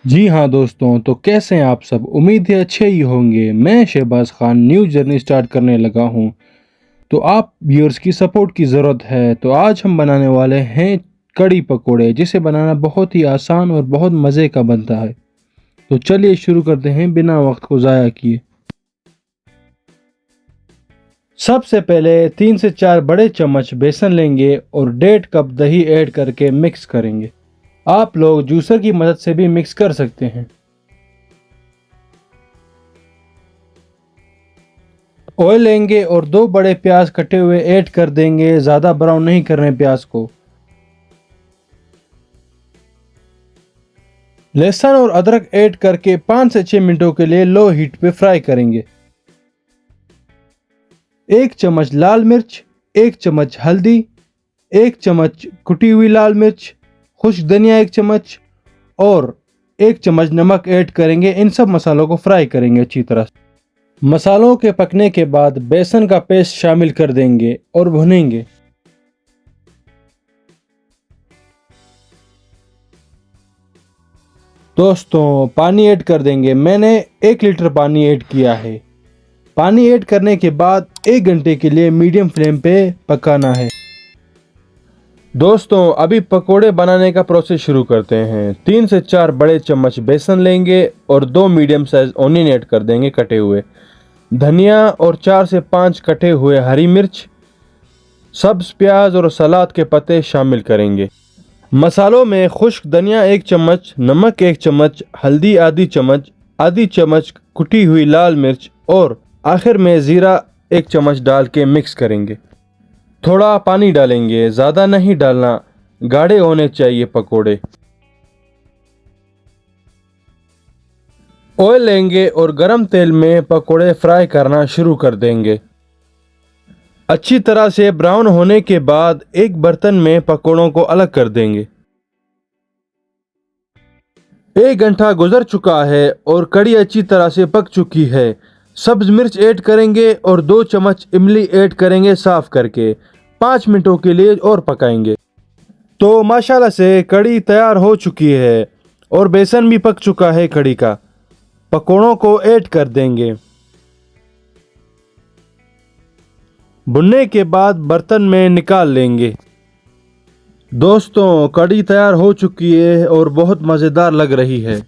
जी हाँ दोस्तों, तो कैसे हैं आप सब। उम्मीद है अच्छे ही होंगे। मैं Shahbaz Khan new journey start करने लगा हूँ, तो आप व्यूअर्स की सपोर्ट की ज़रूरत है। तो आज हम बनाने वाले हैं कड़ी पकोड़े, जिसे बनाना बहुत ही आसान और बहुत मज़े का बनता है। तो चलिए शुरू करते हैं बिना वक्त को ज़ाया किए। सबसे पहले 3 से 4 बड़े चम्मच बेसन लेंगे और 1.5 कप दही ऐड करके मिक्स करेंगे। आप लोग जूसर की मदद से भी मिक्स कर सकते हैं। ऑयल लेंगे और 2 बड़े प्याज कटे हुए ऐड कर देंगे। ज़्यादा ब्राउन नहीं करने प्याज को। लहसुन और अदरक ऐड करके 5 से 6 मिनटों के लिए लो हीट पे फ्राई करेंगे। 1 चम्मच लाल मिर्च, 1 चम्मच हल्दी, 1 चम्मच कुटी हुई लाल मिर्च, खुश्क धनिया 1 चम्मच और 1 चम्मच नमक ऐड करेंगे। इन सब मसालों को फ्राई करेंगे अच्छी तरह से। मसालों के पकने के बाद बेसन का पेस्ट शामिल कर देंगे और भुनेंगे। दोस्तों पानी ऐड कर देंगे। मैंने 1 लीटर पानी ऐड किया है। पानी ऐड करने के बाद 1 घंटे के लिए मीडियम फ्लेम पे पकाना है। दोस्तों अभी पकोड़े बनाने का प्रोसेस शुरू करते हैं। 3 से 4 बड़े चम्मच बेसन लेंगे और 2 मीडियम साइज ऑनियन ऐड कर देंगे कटे हुए। धनिया और 4 से 5 कटे हुए हरी मिर्च, सब्ज प्याज और सलाद के पत्ते शामिल करेंगे। मसालों में खुश्क धनिया 1 चम्मच, नमक 1 चम्मच, हल्दी आधी चम्मच कुटी हुई लाल मिर्च और आखिर में ज़ीरा 1 चम्मच डाल के मिक्स करेंगे। थोड़ा पानी डालेंगे, ज़्यादा नहीं डालना, गाढ़े होने चाहिए पकोड़े। ऑयल लेंगे और गरम तेल में पकोड़े फ्राई करना शुरू कर देंगे। अच्छी तरह से ब्राउन होने के बाद एक बर्तन में पकोड़ों को अलग कर देंगे। 1 घंटा गुजर चुका है और कड़ी अच्छी तरह से पक चुकी है। सब्ज मिर्च ऐड करेंगे और 2 चम्मच इमली ऐड करेंगे साफ करके। 5 मिनटों के लिए और पकाएंगे। तो माशाल्लाह से कड़ी तैयार हो चुकी है और बेसन भी पक चुका है कड़ी का। पकोड़ों को ऐड कर देंगे। भुनने के बाद बर्तन में निकाल लेंगे। दोस्तों कड़ी तैयार हो चुकी है और बहुत मज़ेदार लग रही है।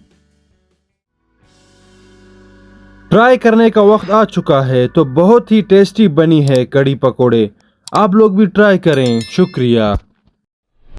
ट्राई करने का वक्त आ चुका है। तो बहुत ही टेस्टी बनी है कड़ी पकोड़े। आप लोग भी ट्राई करें। शुक्रिया।